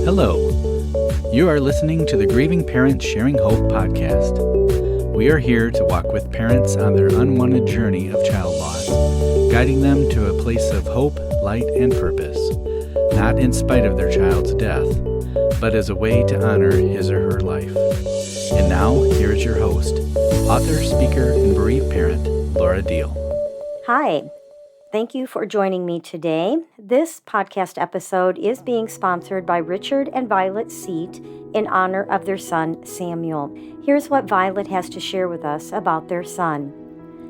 Hello. You are listening to the Grieving Parents Sharing Hope podcast. We are here to walk with parents on their unwanted journey of child loss, guiding them to a place of hope, light, and purpose, not in spite of their child's death, but as a way to honor his or her life. And now, here is your host, author, speaker, and bereaved parent, Laura Diehl. Hi. Thank you for joining me today. This podcast episode is being sponsored by Richard and Violet Seat in honor of their son, Samuel. Here's what Violet has to share with us about their son.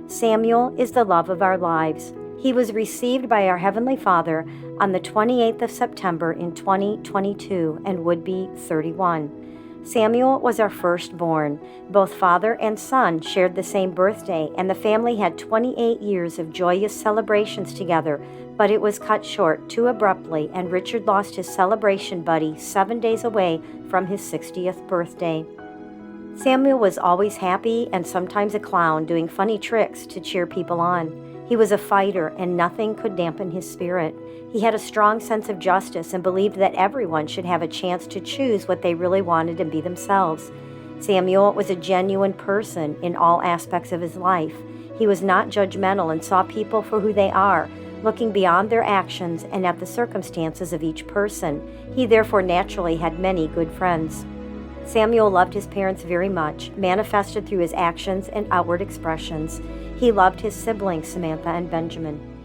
Samuel is the love of our lives. He was received by our Heavenly Father on the 28th of September in 2022 and would be 31. Samuel was our firstborn. Both father and son shared the same birthday, and the family had 28 years of joyous celebrations together, but it was cut short too abruptly, and Richard lost his celebration buddy 7 days away from his 60th birthday. Samuel was always happy and sometimes a clown, doing funny tricks to cheer people on. He was a fighter, and nothing could dampen his spirit. He had a strong sense of justice and believed that everyone should have a chance to choose what they really wanted and be themselves. Samuel was a genuine person in all aspects of his life. He was not judgmental and saw people for who they are, looking beyond their actions and at the circumstances of each person. He therefore naturally had many good friends. Samuel loved his parents very much, manifested through his actions and outward expressions. He loved his siblings, Samantha and Benjamin.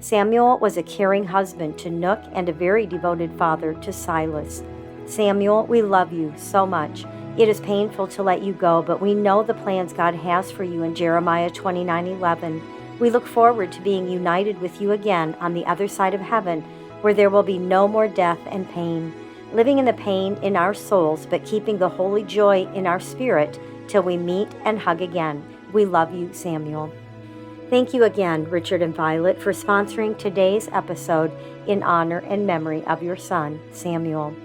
Samuel was a caring husband to Nook and a very devoted father to Silas. Samuel, we love you so much. It is painful to let you go, but we know the plans God has for you in Jeremiah 29:11. We look forward to being united with you again on the other side of heaven, where there will be no more death and pain. Living in the pain in our souls, but keeping the holy joy in our spirit till we meet and hug again. We love you, Samuel. Thank you again, Richard and Violet, for sponsoring today's episode in honor and memory of your son, Samuel.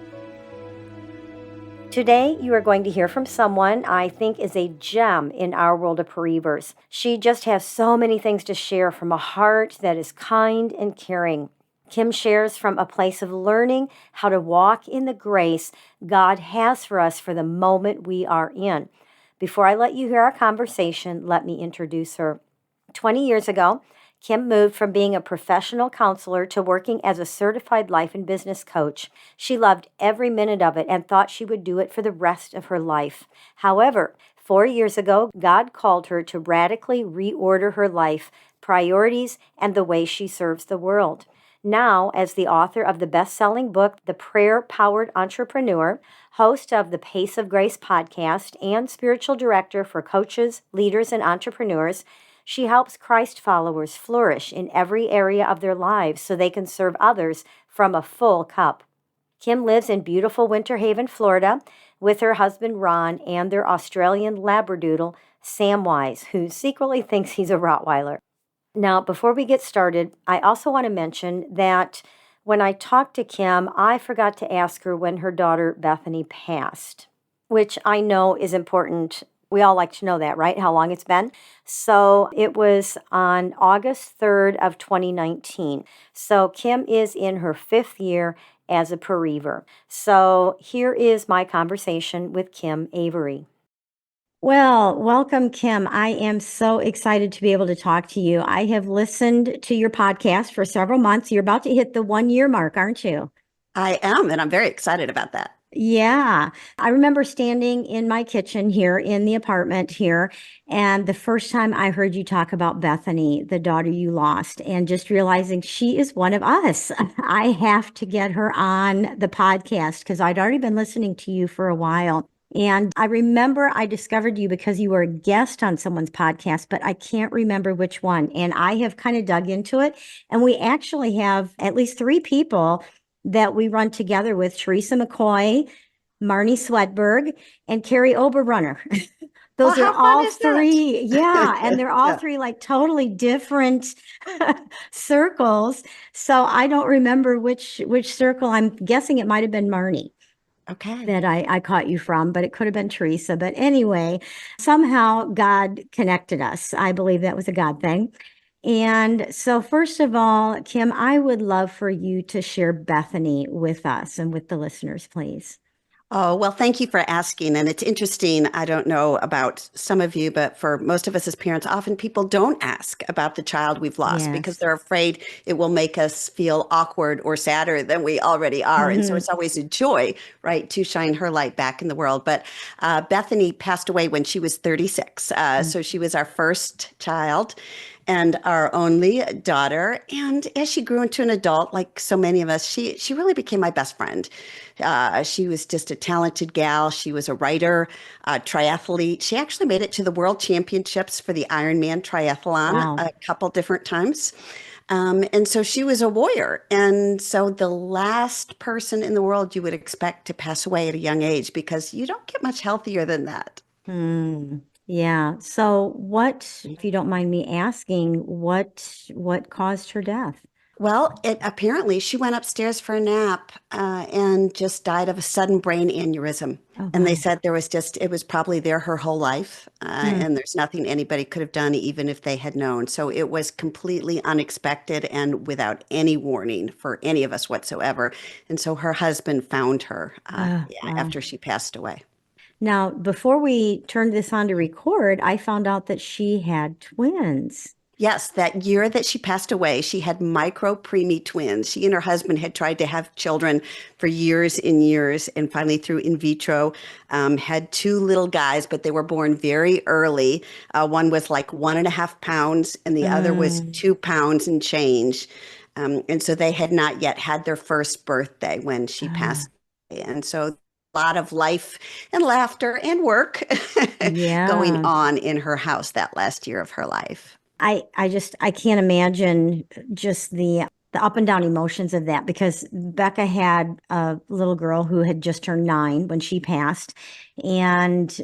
Today, you are going to hear from someone I think is a gem in our world of pareavers. She just has so many things to share from a heart that is kind and caring. Kim shares from a place of learning how to walk in the grace God has for us for the moment we are in. Before I let you hear our conversation, let me introduce her. 20 years ago, Kim moved from being a professional counselor to working as a certified life and business coach. She loved every minute of it and thought she would do it for the rest of her life. However, 4 years ago, God called her to radically reorder her life, priorities, and the way she serves the world. Now, as the author of the best-selling book, The Prayer-Powered Entrepreneur, host of the Pace of Grace podcast, and spiritual director for coaches, leaders, and entrepreneurs, she helps Christ followers flourish in every area of their lives so they can serve others from a full cup. Kim lives in beautiful Winter Haven, Florida, with her husband Ron and their Australian Labradoodle, Samwise, who secretly thinks he's a Rottweiler. Now, before we get started, I also want to mention that when I talked to Kim, I forgot to ask her when her daughter Bethany passed, which I know is important. We all like to know that, right? How long it's been. So it was on August 3rd of 2019. So Kim is in her 5th year as a pareavor. So here is my conversation with Kim Avery. Well, welcome, Kim. I am so excited to be able to talk to you. I have listened to your podcast for several months. You're about to hit the 1-year mark, aren't you? I am, and I'm very excited about that. Yeah. I remember standing in my kitchen here in the apartment here, and the first time I heard you talk about Bethany, the daughter you lost, and just realizing she is one of us. I have to get her on the podcast because I'd already been listening to you for a while. And I remember I discovered you because you were a guest on someone's podcast, but I can't remember which one. And I have kind of dug into it. And we actually have at least 3 people that we run together with: Teresa McCoy, Marnie Swedberg, and Carrie Oberbrunner. Those are all 3. Yeah. And they're all 3 like totally different circles. So I don't remember which circle. I'm guessing it might have been Marnie. Okay. That I caught you from, but it could have been Teresa. But anyway, somehow God connected us. I believe that was a God thing. And so, first of all, Kim, I would love for you to share Bethany with us and with the listeners, please. Oh, well, thank you for asking. And it's interesting. I don't know about some of you, but for most of us as parents, often people don't ask about the child we've lost because Yes. they're afraid it will make us feel awkward or sadder than we already are. And so Hmm. it's always a joy, right, to shine her light back in the world. But Bethany passed away when she was 36. So she was our first child and our only daughter. And as she grew into an adult, like so many of us, she really became my best friend. She was just a talented gal. She was a writer, a triathlete. She actually made it to the World Championships for the Ironman triathlon Wow. a couple different times. And so she was a warrior. And so the last person in the world you would expect to pass away at a young age because you don't get much healthier than that. Hmm. Yeah. So, what, if you don't mind me asking, what caused her death? Well, it apparently she went upstairs for a nap and just died of a sudden brain aneurysm. Oh, And they wow. said it was probably there her whole life. Hmm. And there's nothing anybody could have done, even if they had known. So it was completely unexpected and without any warning for any of us whatsoever. And so her husband found her yeah, Wow. after she passed away. Now, before we turned this on to record, I found out that she had twins. Yes, that year that she passed away, she had micro preemie twins. She and her husband had tried to have children for years and years, and finally, through in vitro, had two little guys, but they were born very early. One was like 1.5 pounds, and the other was Mm. 2 pounds and change. And so they had not yet had their first birthday when she Ah, passed away. And so a lot of life and laughter and work going yeah. on in her house that last year of her life. I can't imagine just the up and down emotions of that because Becca had a little girl who had just turned 9 when she passed, and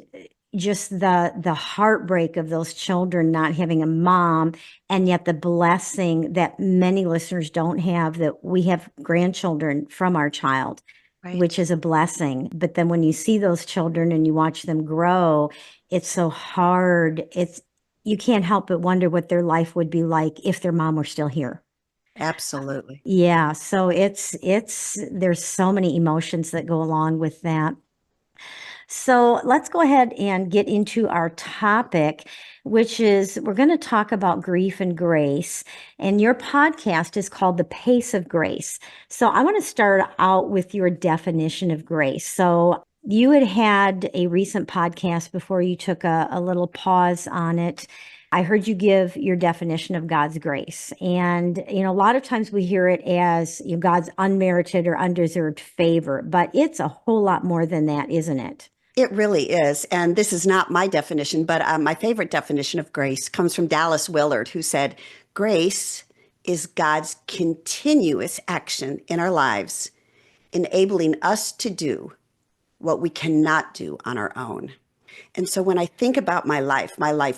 just the heartbreak of those children not having a mom, and yet the blessing that many listeners don't have, that we have grandchildren from our child, which Right. is a blessing. But then when you see those children and you watch them grow, it's so hard. It's You can't help but wonder what their life would be like if their mom were still here. Absolutely. Yeah, so it's there's so many emotions that go along with that. So let's go ahead and get into our topic, which is we're going to talk about grief and grace. And your podcast is called The Pace of Grace. So I want to start out with your definition of grace. So you had a recent podcast before you took a little pause on it. I heard you give your definition of God's grace. And, a lot of times we hear it as God's unmerited or undeserved favor, but it's a whole lot more than that, isn't it? It really is. And this is not my definition, but my favorite definition of grace comes from Dallas Willard, who said, grace is God's continuous action in our lives, enabling us to do what we cannot do on our own. And so when I think about my life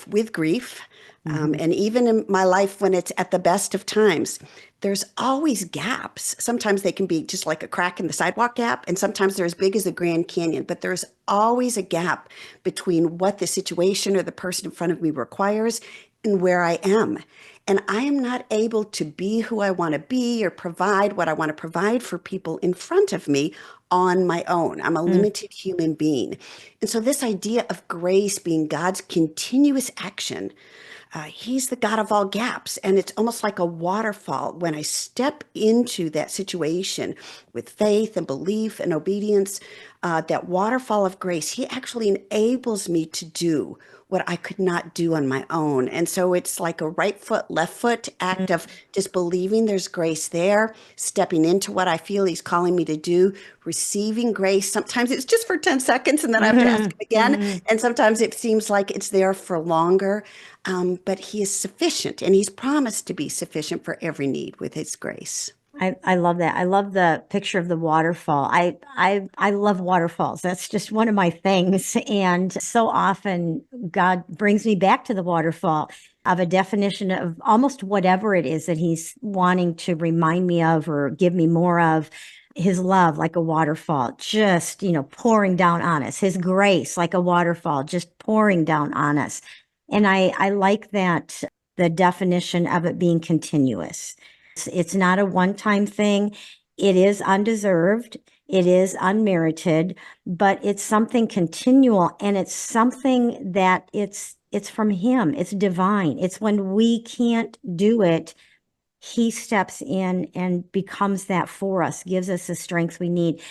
with grief, Mhm. and even in my life when it's at the best of times, there's always gaps. Sometimes they can be just like a crack in the sidewalk gap, and sometimes they're as big as the Grand Canyon, but there's always a gap between what the situation or the person in front of me requires and where I am. And I am not able to be who I want to be or provide what I want to provide for people in front of me on my own. I'm a Mm. limited human being. And so, this idea of grace being God's continuous action, he's the God of all gaps. And it's almost like a waterfall. When I step into that situation with faith and belief and obedience, that waterfall of grace, he actually enables me to do what I could not do on my own. And so it's like a right foot, left foot act of just believing there's grace there, stepping into what I feel he's calling me to do, receiving grace. Sometimes it's just for 10 seconds and then I have to ask Mhm. him again. Mhm. And sometimes it seems like it's there for longer. But he is sufficient and he's promised to be sufficient for every need with his grace. I love that. I love the picture of the waterfall. I love waterfalls. That's just one of my things. And so often God brings me back to the waterfall of a definition of almost whatever it is that he's wanting to remind me of or give me more of. His love like a waterfall, just, pouring down on us. His grace like a waterfall, just pouring down on us. And I like that the definition of it being continuous. It's not a one-time thing. It is undeserved. It is unmerited, but it's something continual, and it's something that it's from him. It's divine. It's when we can't do it, he steps in and becomes that for us, gives us the strength we need.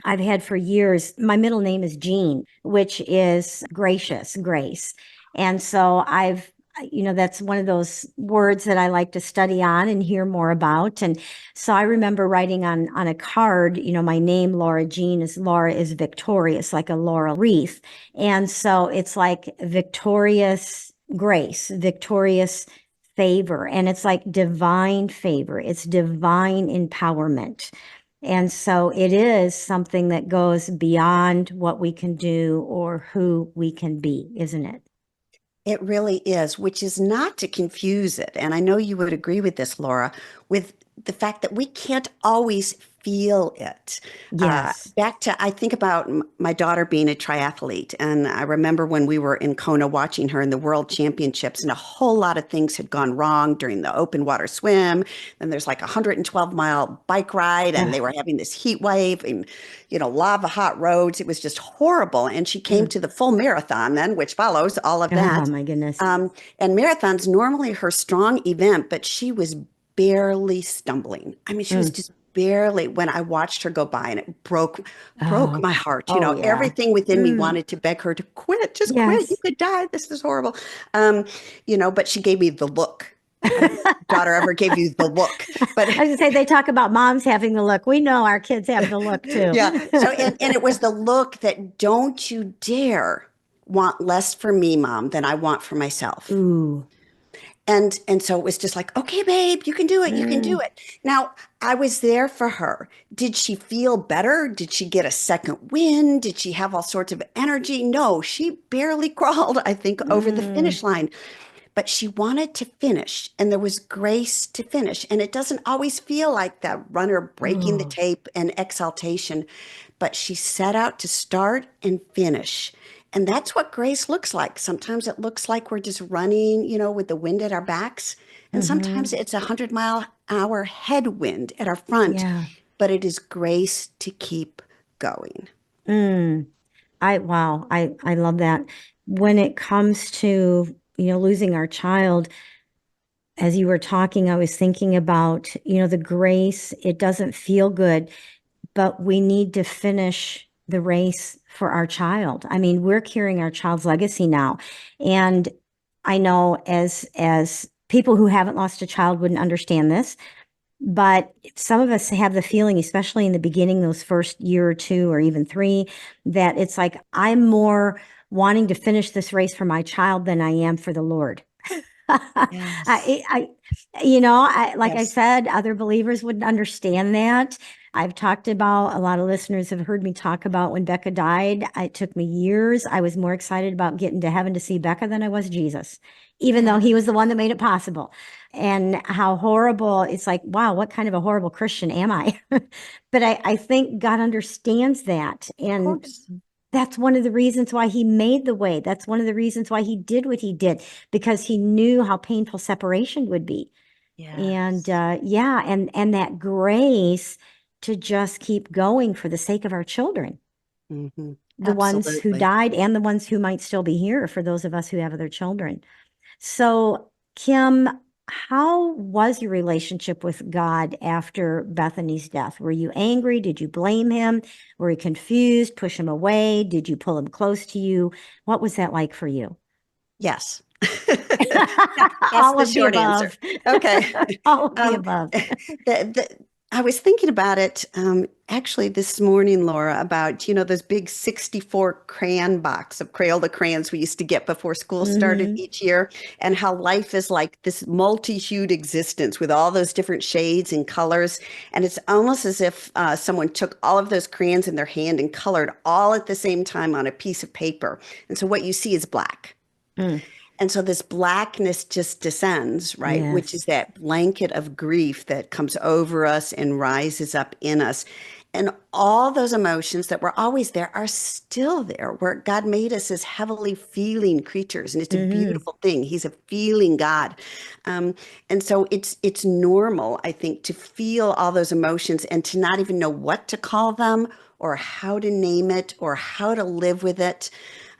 I've had for years, my middle name is Jean, which is gracious, grace. And so that's one of those words that I like to study on and hear more about. And so I remember writing on a card, my name, Laura Jean, Laura is victorious, like a laurel wreath. And so it's like victorious grace, victorious favor. And it's like divine favor. It's divine empowerment. And so it is something that goes beyond what we can do or who we can be, isn't it? It really is, which is not to confuse it. And I know you would agree with this, Laura, with the fact that we can't always feel it. Yes. I think about my daughter being a triathlete. And I remember when we were in Kona watching her in the World Championships, and a whole lot of things had gone wrong during the open water swim. And there's like a 112-mile bike ride, and they were having this heat wave and, lava hot roads. It was just horrible. And she came to the full marathon then, which follows all of that. Oh, my goodness. And marathon's normally her strong event, but she was barely stumbling. I mean, she was just barely, when I watched her go by, and it broke my heart. Yeah. Everything within me wanted to beg her to quit, just quit. You could die. This is horrible. But she gave me the look. Daughter ever gave you the look. But I was gonna say, they talk about moms having the look. We know our kids have the look too. Yeah. So, and it was the look that, don't you dare want less for me, Mom, than I want for myself. Ooh. And so it was just like, okay, babe, you can do it. You can do it. Now, I was there for her. Did she feel better? Did she get a second win? Did she have all sorts of energy? No, she barely crawled, I think, over the finish line. But she wanted to finish, and there was grace to finish. And it doesn't always feel like that runner breaking the tape and exaltation, but she set out to start and finish. And that's what grace looks like. Sometimes it looks like we're just running, with the wind at our backs. And sometimes it's 100-mile-an-hour headwind at our front. Yeah. But it is grace to keep going. I love that. When it comes to, losing our child, as you were talking, I was thinking about, the grace. It doesn't feel good, but we need to finish the race for our child. I mean, we're carrying our child's legacy now. And I know as people who haven't lost a child wouldn't understand this, but some of us have the feeling, especially in the beginning, those first year or two, or even 3, that it's like, I'm more wanting to finish this race for my child than I am for the Lord. Yes. I said, other believers wouldn't understand that. I've talked about, a lot of listeners have heard me talk about when Becca died. It took me years. I was more excited about getting to heaven to see Becca than I was Jesus, even though he was the one that made it possible. And how horrible, it's like, wow, what kind of a horrible Christian am I? But I think God understands that. And that's one of the reasons why he made the way. That's one of the reasons why he did what he did, because he knew how painful separation would be. Yes. And and that grace to just keep going for the sake of our children. Mm-hmm. The ones who died and the ones who might still be here, for those of us who have other children. So, Kim, how was your relationship with God after Bethany's death? Were you angry? Did you blame him? Were you confused, push him away? Did you pull him close to you? What was that like for you? Yes. All the of short the above. answer. Okay. All of the above. I was thinking about it actually this morning, Laura, about, those big 64 crayon box of Crayola crayons we used to get before school started each year, and how life is like this multi-hued existence with all those different shades and colors. And it's almost as if someone took all of those crayons in their hand and colored all at the same time on a piece of paper. And so what you see is black. And so this blackness just descends, right? Yes. Which is that blanket of grief that comes over us and rises up in us. And all those emotions that were always there are still there, where God made us as heavily feeling creatures. And it's a Mm-hmm. beautiful thing. He's a feeling God. Um, and so it's normal, I think, to feel all those emotions and to not even know what to call them or how to name it or how to live with it.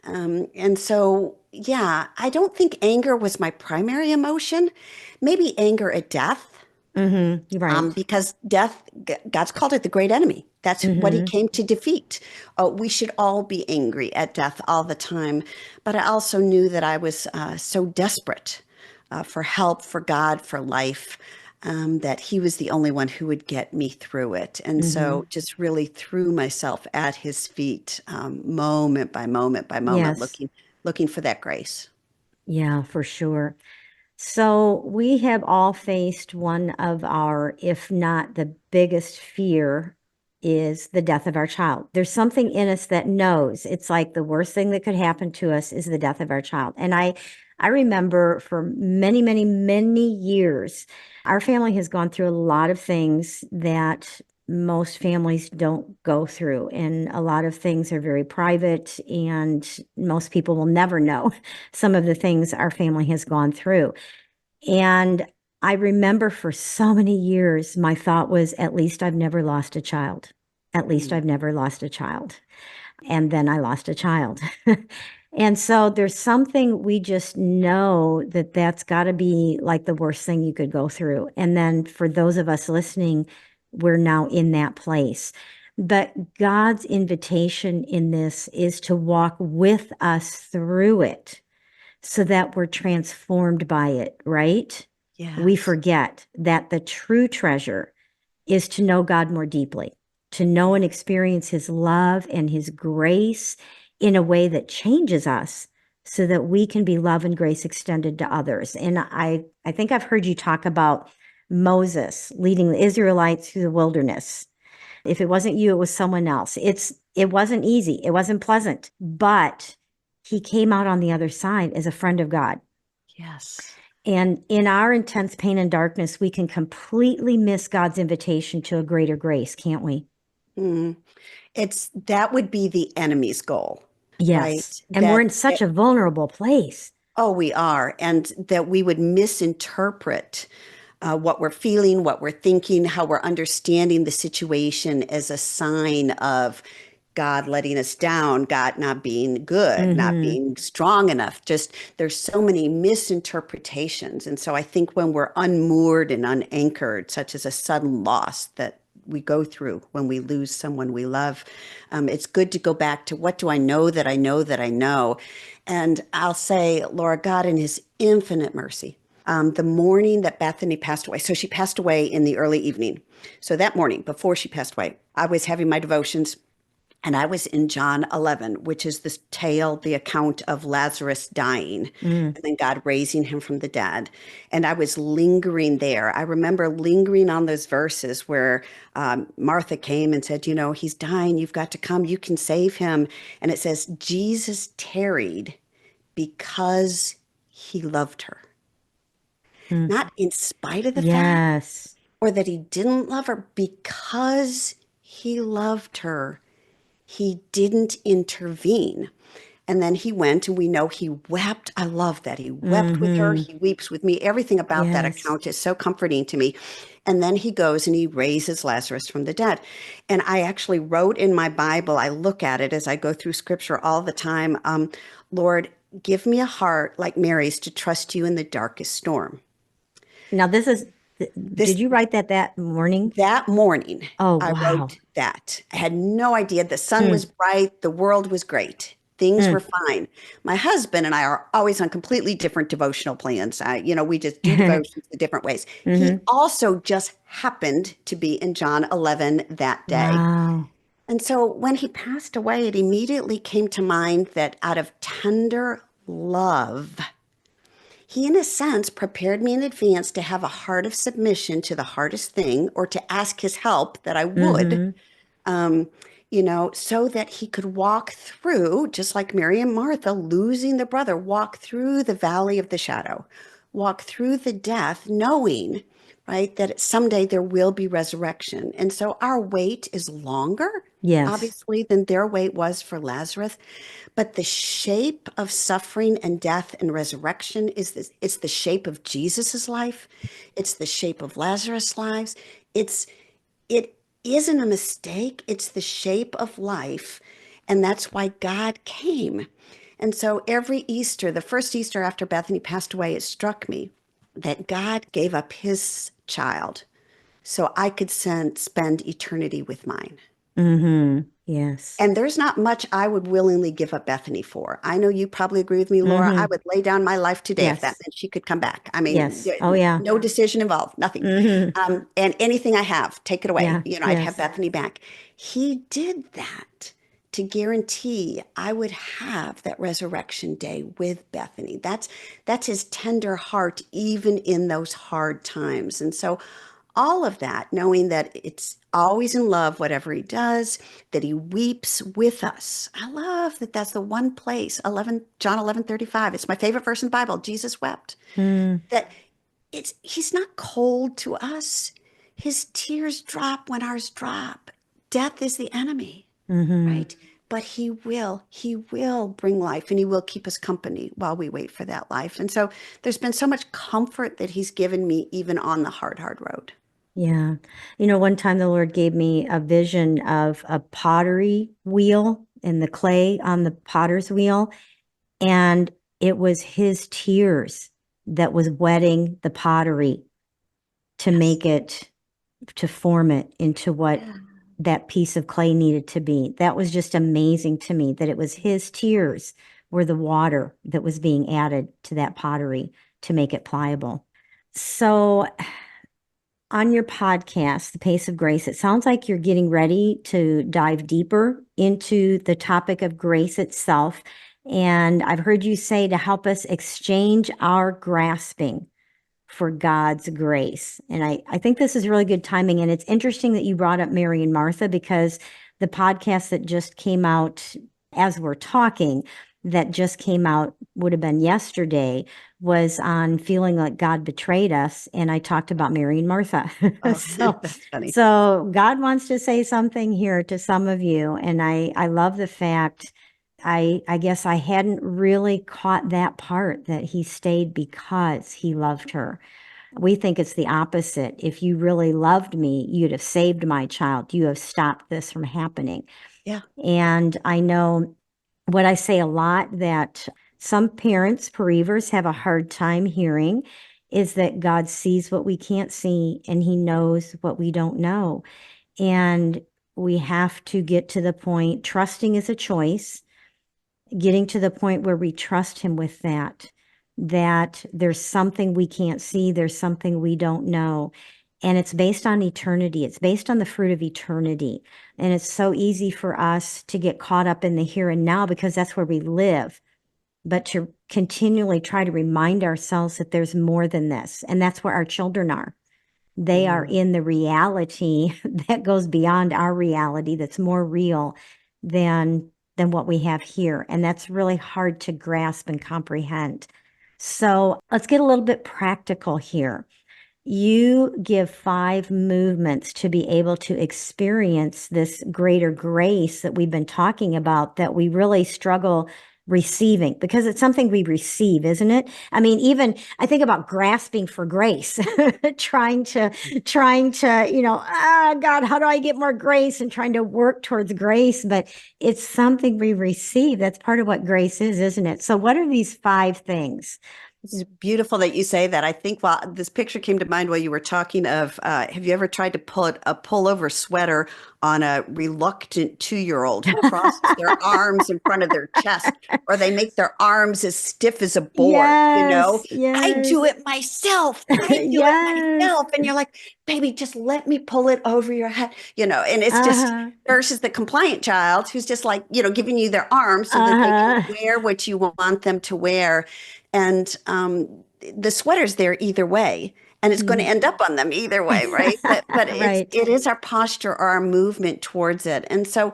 And so, yeah, I don't think anger was my primary emotion. Maybe anger at death, Mm-hmm. Right. because death, God's called it the great enemy. That's what he Mm-hmm. came to defeat. We should all be angry at death all the time. But I also knew that I was so desperate for help, for God, for life, that he was the only one who would get me through it. And Mm-hmm. so just really threw myself at his feet, moment by moment by moment, Yes. looking for that grace. Yeah, for sure. So we have all faced one of our, if not the biggest fear, is the death of our child. There's something in us that knows it's like the worst thing that could happen to us is the death of our child. And I remember for many, many, many years, our family has gone through a lot of things that most families don't go through. And a lot of things are very private, and most people will never know some of the things our family has gone through. And I remember for so many years, my thought was, at least I've never lost a child. At least Mm, I've never lost a child. And then I lost a child. And so there's something we just know that that's got to be like the worst thing you could go through. And then for those of us listening, we're now in that place. But God's invitation in this is to walk with us through it so that we're transformed by it, right? We yes. forget that the true treasure is to know God more deeply, to know and experience his love and his grace in a way that changes us so that we can be love and grace extended to others. And I think I've heard you talk about Moses leading the Israelites through the wilderness. If it wasn't you, it was someone else. It wasn't easy. It wasn't pleasant, but he came out on the other side as a friend of God. Yes. And in our intense pain and darkness, we can completely miss God's invitation to a greater grace, can't we? Mm. It's that would be the enemy's goal, right? Yes. And we're in such a vulnerable place. Oh, we are, and that we would misinterpret what we're feeling, what we're thinking, how we're understanding the situation as a sign of God letting us down, God not being good, not Mm-hmm. being strong enough. Just there's so many misinterpretations. And so I think when we're unmoored and unanchored, such as a sudden loss that we go through when we lose someone we love, it's good to go back to what do I know that I know that I know. And I'll say, Lord God, in his infinite mercy, the morning that Bethany passed away, so she passed away in the early evening. So that morning, before she passed away, I was having my devotions and I was in John 11, which is this tale, the account of Lazarus dying Mm. and then God raising him from the dead. And I was lingering there. I remember lingering on those verses where Martha came and said, he's dying. You've got to come. You can save him. And it says, Jesus tarried because he loved her, Mm. not in spite of the fact Yes. or that he didn't love her, because he loved her. He didn't intervene. And then he went, and we know he wept. I love that. He wept with her. Mm-hmm. He weeps with me. Everything about that Yes. account is so comforting to me. And then he goes and he raises Lazarus from the dead. And I actually wrote in my Bible, I look at it as I go through scripture all the time, Lord, give me a heart like Mary's to trust you in the darkest storm. Now, This did you write that morning? That morning, Oh, I wow. wrote that. I had no idea. The sun was Mm. bright, the world was great. Things were Mm. fine. My husband and I are always on completely different devotional plans. We just do devotions in different ways. He Mm-hmm. also just happened to be in John 11 that day. Wow. And so when he passed away, it immediately came to mind that out of tender love, he, in a sense, prepared me in advance to have a heart of submission to the hardest thing or to ask his help that I would, Mm-hmm. um, so that he could walk through, just like Mary and Martha losing their brother, walk through the valley of the shadow, walk through the death, knowing, right? That someday there will be resurrection. And so our wait is longer, Yes. obviously, than their wait was for Lazarus. But the shape of suffering and death and resurrection is this, it's the shape of Jesus's life. It's the shape of Lazarus' lives. It isn't a mistake. It's the shape of life. And that's why God came. And so every Easter, the first Easter after Bethany passed away, it struck me that God gave up his child so I could spend eternity with mine. Mm-hmm. Yes. And there's not much I would willingly give up Bethany for. I know you probably agree with me, Laura. I Mm-hmm. would lay down my life today if that Yes. meant she could come back. I mean, Yes. Oh, yeah. no decision involved, nothing. Mm-hmm. And anything I have, take it away. Yeah. I'd have Yes. Bethany back. He did that to guarantee I would have that resurrection day with Bethany. That's his tender heart, even in those hard times. And so all of that, knowing that it's always in love, whatever he does, that he weeps with us. I love that that's the one place, John 11:35. It's my favorite verse in the Bible. Jesus wept. Mm. That he's not cold to us. His tears drop when ours drop. Death is the enemy, Mm-hmm. right? But he will bring life and he will keep us company while we wait for that life. And so there's been so much comfort that he's given me even on the hard, hard road. Yeah. One time the Lord gave me a vision of a pottery wheel and the clay on the potter's wheel. And it was his tears that was wetting the pottery to Yes. make it, to form it into what Yeah. that piece of clay needed to be. That was just amazing to me that it was his tears were the water that was being added to that pottery to make it pliable. So on your podcast, The Pace of Grace, it sounds like you're getting ready to dive deeper into the topic of grace itself. And I've heard you say to help us exchange our grasping for God's grace. And I think this is really good timing. And it's interesting that you brought up Mary and Martha because the podcast that just came out as we're talking, that just came out, would have been yesterday, was on feeling like God betrayed us. And I talked about Mary and Martha. Oh, so, that's funny. so God wants to say something here to some of you. And I love the fact I guess I hadn't really caught that part that he stayed because he loved her. We think it's the opposite. If you really loved me, you'd have saved my child. You have stopped this from happening. Yeah. And I know what I say a lot that some parents, pareavers, have a hard time hearing is that God sees what we can't see and he knows what we don't know. And we have to get to the point, trusting is a choice, getting to the point where we trust him with that there's something we can't see, there's something we don't know. And it's based on eternity. It's based on the fruit of eternity. And it's so easy for us to get caught up in the here and now because that's where we live, but to continually try to remind ourselves that there's more than this. And that's where our children are. They are in the reality that goes beyond our reality, that's more real than what we have here. And that's really hard to grasp and comprehend. So let's get a little bit practical here. You give 5 movements to be able to experience this greater grace that we've been talking about that we really struggle receiving because it's something we receive, isn't it? I mean, even I think about grasping for grace, trying to, God, how do I get more grace and trying to work towards grace? But it's something we receive. That's part of what grace is, isn't it? So what are these 5 things? It's beautiful that you say that. I think while this picture came to mind while you were talking of, have you ever tried to put a pullover sweater on a reluctant 2-year-old who crosses their arms in front of their chest, or they make their arms as stiff as a board, Yes, I yes. do it myself. I do it Yes. myself. And you're like, baby, just let me pull it over your head, and it's just versus the compliant child who's just like, giving you their arms so that they can wear what you want them to wear. And the sweater's there either way, and it's going to end up on them either way, right? But Right. it is our posture or our movement towards it. And so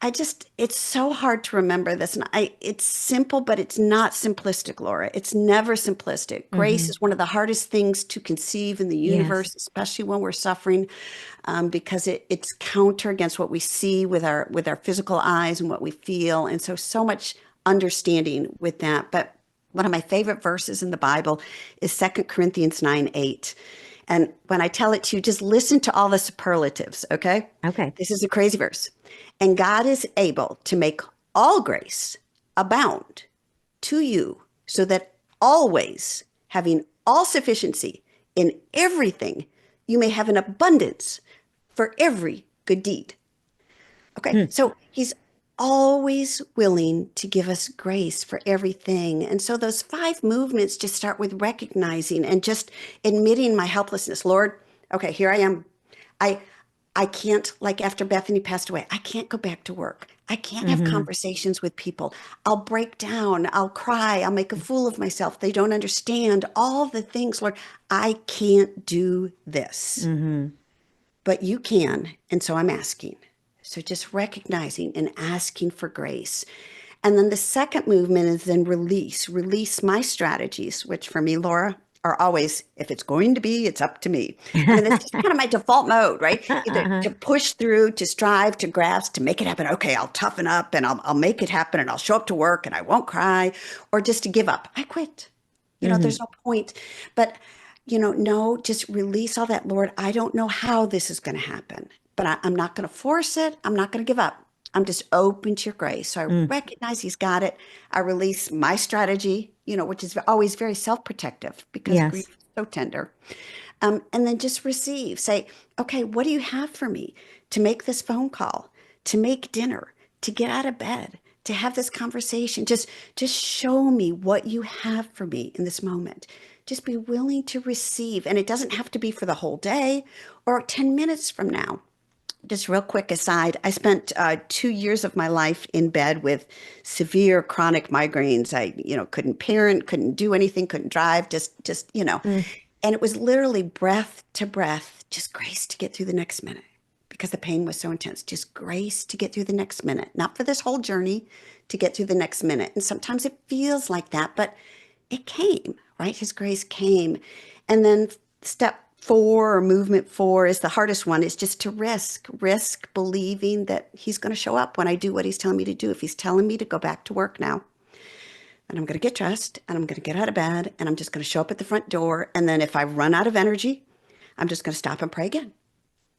it's so hard to remember this. And it's simple, but it's not simplistic, Laura. It's never simplistic. Grace Hmm. is one of the hardest things to conceive in the Yes. universe, especially when we're suffering, because it's counter against what we see with our physical eyes and what we feel. And so much understanding with that. But one of my favorite verses in the Bible is 2 Corinthians 9:8. And when I tell it to you, just listen to all the superlatives, okay? Okay. This is a crazy verse. And God is able to make all grace abound to you, so that always, having all sufficiency in everything, you may have an abundance for every good deed. Okay, Hmm. so he's always willing to give us grace for everything. And so those 5 movements just start with recognizing and just admitting my helplessness. Lord, okay, here I am. I I can't, like after Bethany passed away, I can't go back to work. I can't have Hmm. conversations with people. I'll break down. I'll cry. I'll make a fool of myself. They don't understand all the things, Lord. I can't do this, Hmm. but you can. And so I'm asking. So just recognizing and asking for grace. And then the second movement is then release. Release my strategies, which for me, Laura, are always, if it's going to be, it's up to me. I mean, that's just kind of my default mode, right? Either Uh-huh. to push through, to strive, to grasp, to make it happen. Okay, I'll toughen up and I'll make it happen and I'll show up to work and I won't cry, or just to give up. I quit. There's Hmm. no point. But, no, just release all that. Lord, I don't know how this is going to happen, but I'm not going to force it. I'm not going to give up. I'm just open to your grace. So I Mm. recognize he's got it. I release my strategy, which is always very self-protective because grief Yes. is so tender. And then just receive. Say, okay, what do you have for me to make this phone call, to make dinner, to get out of bed, to have this conversation? Just show me what you have for me in this moment. Just be willing to receive. And it doesn't have to be for the whole day or 10 minutes from now. Just real quick aside, I spent 2 years of my life in bed with severe chronic migraines. I, couldn't parent, couldn't do anything, couldn't drive, Mm. and it was literally breath to breath, just grace to get through the next minute because the pain was so intense. Just grace to get through the next minute, not for this whole journey, to get through the next minute. And sometimes it feels like that, but it came, right? His grace came. And then step 4 or movement 4 is the hardest one, is just to risk believing that he's going to show up when I do what he's telling me to do. If he's telling me to go back to work now, and I'm going to get dressed and I'm going to get out of bed and I'm just going to show up at the front door. And then if I run out of energy, I'm just going to stop and pray again.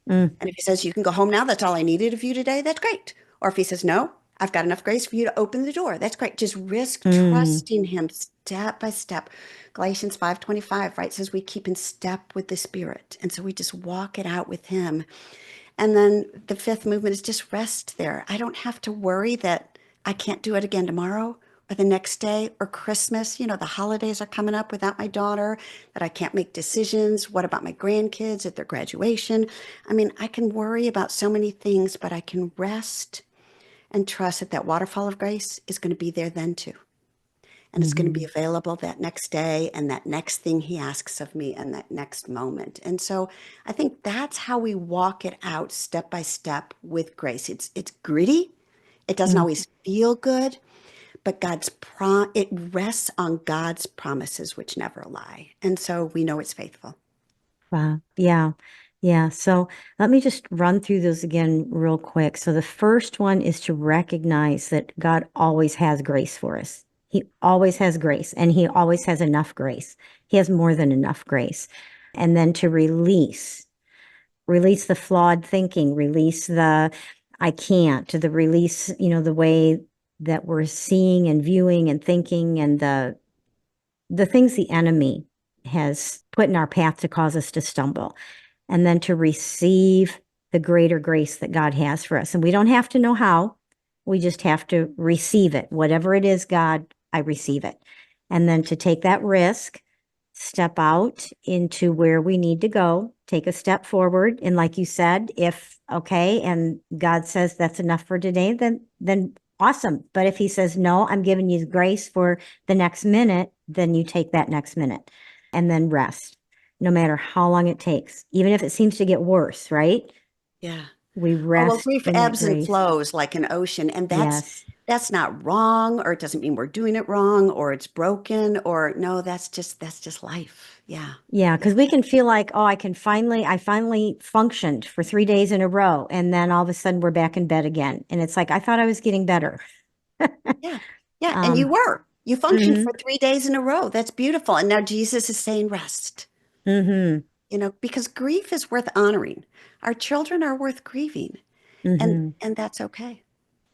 Mm. And if he says, you can go home now, that's all I needed of you today, that's great. Or if he says, no, I've got enough grace for you to open the door, that's great. Just risk Mm. trusting him step by step. Galatians 5:25, right, says we keep in step with the Spirit. And so we just walk it out with him. And then the 5th movement is just rest there. I don't have to worry that I can't do it again tomorrow or the next day or Christmas. The holidays are coming up without my daughter, that I can't make decisions. What about my grandkids at their graduation? I mean, I can worry about so many things, but I can rest and trust that that waterfall of grace is going to be there then too. And it's going to be Mhm. available that next day and that next thing he asks of me and that next moment. And so I think that's how we walk it out step by step with grace. It's gritty. It doesn't Mm. always feel good, but it rests on God's promises, which never lie. And so we know it's faithful. Wow. Yeah. Yeah. So let me just run through those again real quick. So the first one is to recognize that God always has grace for us. He always has grace and he always has enough grace. He has more than enough grace. And then to release the flawed thinking, release the I can't, to the release, the way that we're seeing and viewing and thinking and the things the enemy has put in our path to cause us to stumble, and then to receive the greater grace that God has for us. And we don't have to know how, we just have to receive it. Whatever it is, God, I receive it. And then to take that risk, step out into where we need to go, take a step forward. And like you said, if okay, and God says that's enough for today, then awesome. But if he says, no, I'm giving you grace for the next minute, then you take that next minute and then rest, no matter how long it takes, even if it seems to get worse, right? Yeah. We Oh, well, rest grief in that ebbs and grace. flows like an ocean, and Yes. that's not wrong, or it doesn't mean we're doing it wrong, or it's broken, or no, that's just life. Yeah. Yeah, Yeah. because we can feel like, oh, I finally functioned for 3 days in a row. And then all of a sudden we're back in bed again. And it's like, I thought I was getting better. Yeah. Yeah. And you Um, were. You functioned hmm for 3 days in a row. That's beautiful. And now Jesus is saying rest, hmm because grief is worth honoring. Our children are worth grieving, hmm and that's okay.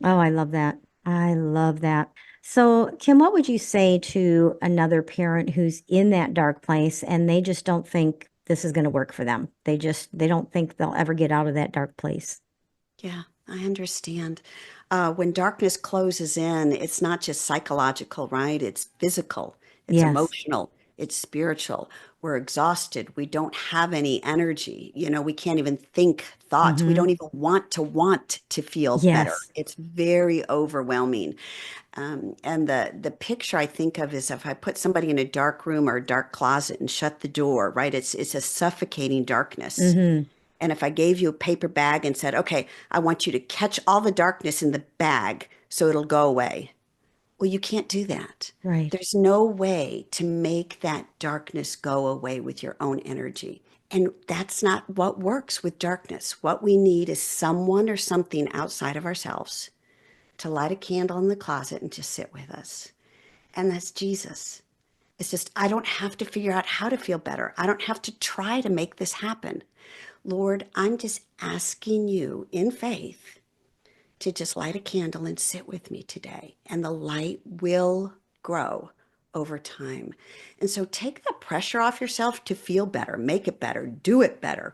Oh, I love that. I love that. So, Kim, what would you say to another parent who's in that dark place and they just don't think this is going to work for them? They don't think they'll ever get out of that dark place. Yeah, I understand. When darkness closes in, it's not just psychological, right? It's physical, it's Yes. emotional, it's spiritual. We're exhausted. We don't have any energy. We can't even think thoughts. We don't hmm even want to feel better. Yes. It's very overwhelming. And the picture I think of is if I put somebody in a dark room or a dark closet and shut the door, right? It's a suffocating darkness. hmm And if I gave you a paper bag and said, okay, I want you to catch all the darkness in the bag so it'll go away. Well, you can't do that. Right. There's no way to make that darkness go away with your own energy. And that's not what works with darkness. What we need is someone or something outside of ourselves to light a candle in the closet and just sit with us. And that's Jesus. It's just, I don't have to figure out how to feel better. I don't have to try to make this happen. Lord, I'm just asking you in faith to just light a candle and sit with me today, and the light will grow over time. And so take the pressure off yourself to feel better, make it better, do it better.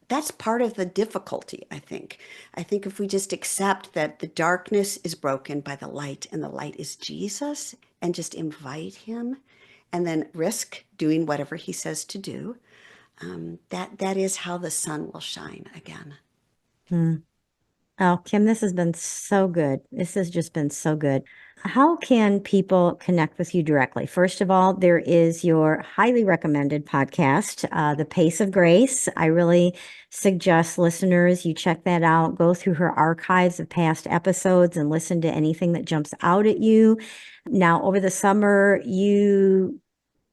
That's part of the difficulty, I think. I think if we just accept that the darkness is broken by the light and the light is Jesus and just invite him and then risk doing whatever he says to do, that is how the sun will shine again. Mm. Oh, Kim, this has been so good. This has just been so good. How can people connect with you directly? First of all, there is your highly recommended podcast, The Pace of Grace. I really suggest listeners you check that out, go through her archives of past episodes and listen to anything that jumps out at you. Now, over the summer, you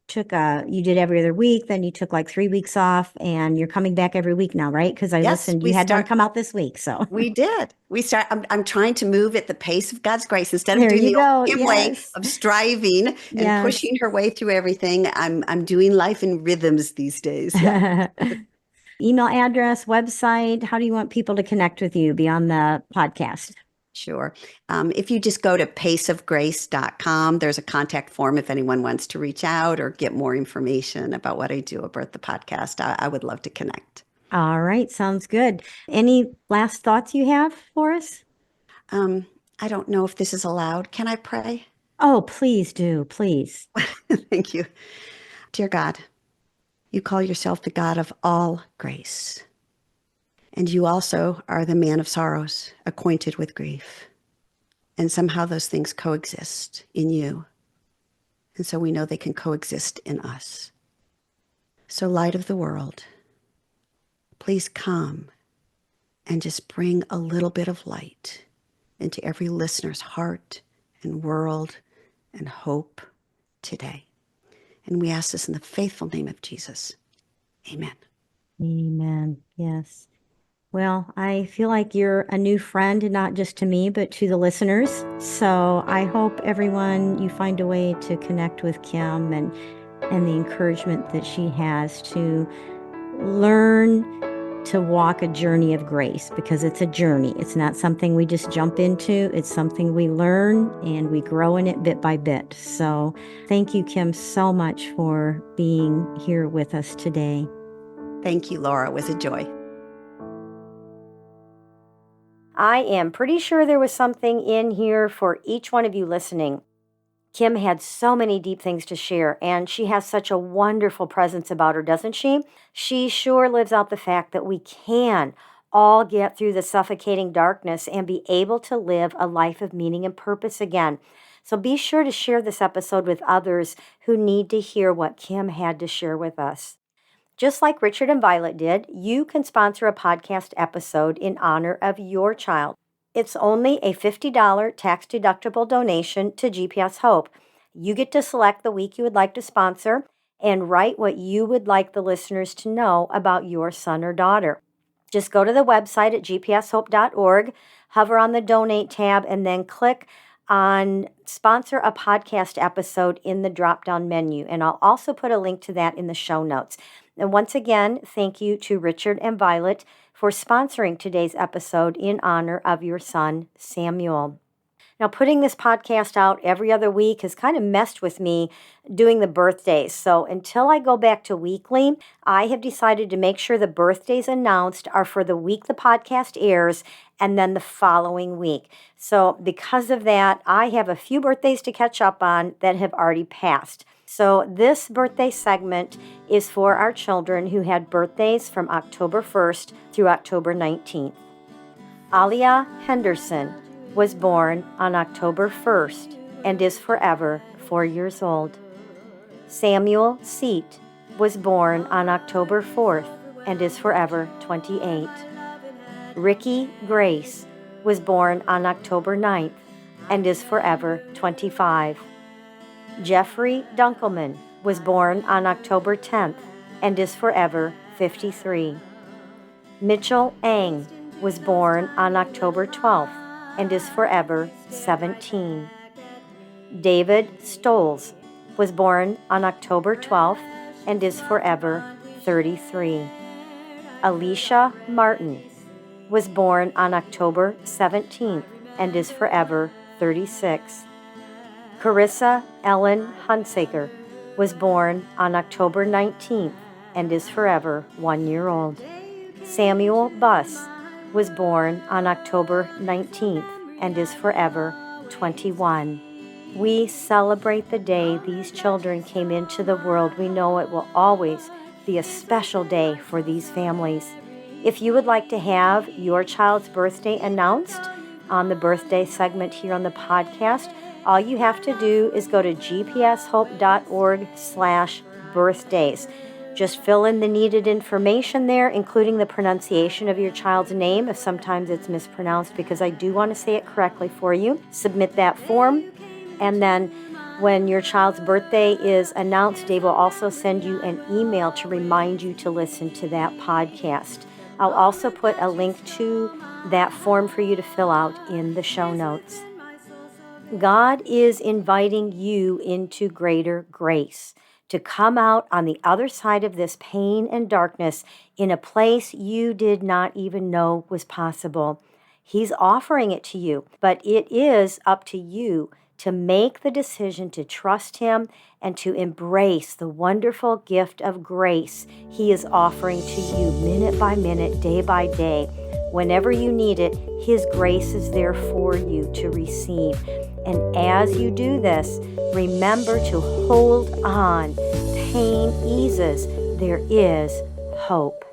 did every other week, then you took like 3 weeks off, and you're coming back every week now, right? Because I Yes, listened, you had one come out this week. So we did. I'm trying to move at the pace of God's grace instead of there doing you the old go. Kim way Yes. of striving and Yes. pushing her way through everything. I'm doing life in rhythms these days. Yeah. Email address, website. How do you want people to connect with you beyond the podcast? Sure. If you just go to paceofgrace.com, there's a contact form if anyone wants to reach out or get more information about what I do about the podcast. I would love to connect. All right. Sounds good. Any last thoughts you have for us? Um, I don't know if this is allowed. Can I pray? Oh, please do. Please. Thank you. Dear God, you call yourself the God of all grace, and you also are the man of sorrows, acquainted with grief. And somehow those things coexist in you. And so we know they can coexist in us. So, light of the world, please come and just bring a little bit of light into every listener's heart and world and hope today. And we ask this in the faithful name of Jesus. Amen. Amen. Yes. Well, I feel like you're a new friend, not just to me, but to the listeners. So I hope everyone, you find a way to connect with Kim and the encouragement that she has to learn to walk a journey of grace, because it's a journey. It's not something we just jump into. It's something we learn and we grow in it bit by bit. So thank you, Kim, so much for being here with us today. Thank you, Laura. It was a joy. I am pretty sure there was something in here for each one of you listening. Kim had so many deep things to share, and she has such a wonderful presence about her, doesn't she? She sure lives out the fact that we can all get through the suffocating darkness and be able to live a life of meaning and purpose again. So be sure to share this episode with others who need to hear what Kim had to share with us. Just like Richard and Violet did, you can sponsor a podcast episode in honor of your child. It's only a $50 tax-deductible donation to GPS Hope. You get to select the week you would like to sponsor and write what you would like the listeners to know about your son or daughter. Just go to the website at gpshope.org, hover on the Donate tab, and then click on Sponsor a Podcast Episode in the drop-down menu. And I'll also put a link to that in the show notes. And once again, thank you to Richard and Violet for sponsoring today's episode in honor of your son, Samuel. Now, putting this podcast out every other week has kind of messed with me doing the birthdays. So until I go back to weekly, I have decided to make sure the birthdays announced are for the week the podcast airs and then the following week. So because of that, I have a few birthdays to catch up on that have already passed. So this birthday segment is for our children who had birthdays from October 1st through October 19th. Alia Henderson was born on October 1st and is forever 4 years old. Samuel Seat was born on October 4th and is forever 28. Ricky Grace was born on October 9th and is forever 25. Jeffrey Dunkelman was born on October 10th and is forever 53. Mitchell Ang was born on October 12th and is forever 17. David Stoles was born on October 12th and is forever 33. Alicia Martin was born on October 17th and is forever 36. Carissa Ellen Hunsaker was born on October 19th and is forever 1 year old. Samuel Buss was born on October 19th and is forever 21. We celebrate the day these children came into the world. We know it will always be a special day for these families. If you would like to have your child's birthday announced on the birthday segment here on the podcast, all you have to do is go to gpshope.org/birthdays. Just fill in the needed information there, including the pronunciation of your child's name, if sometimes it's mispronounced, because I do want to say it correctly for you. Submit that form, and then when your child's birthday is announced, Dave will also send you an email to remind you to listen to that podcast. I'll also put a link to that form for you to fill out in the show notes. God is inviting you into greater grace, to come out on the other side of this pain and darkness in a place you did not even know was possible. He's offering it to you, but it is up to you to make the decision to trust Him and to embrace the wonderful gift of grace He is offering to you minute by minute, day by day. Whenever you need it, His grace is there for you to receive. And as you do this, remember to hold on. Pain eases. There is hope.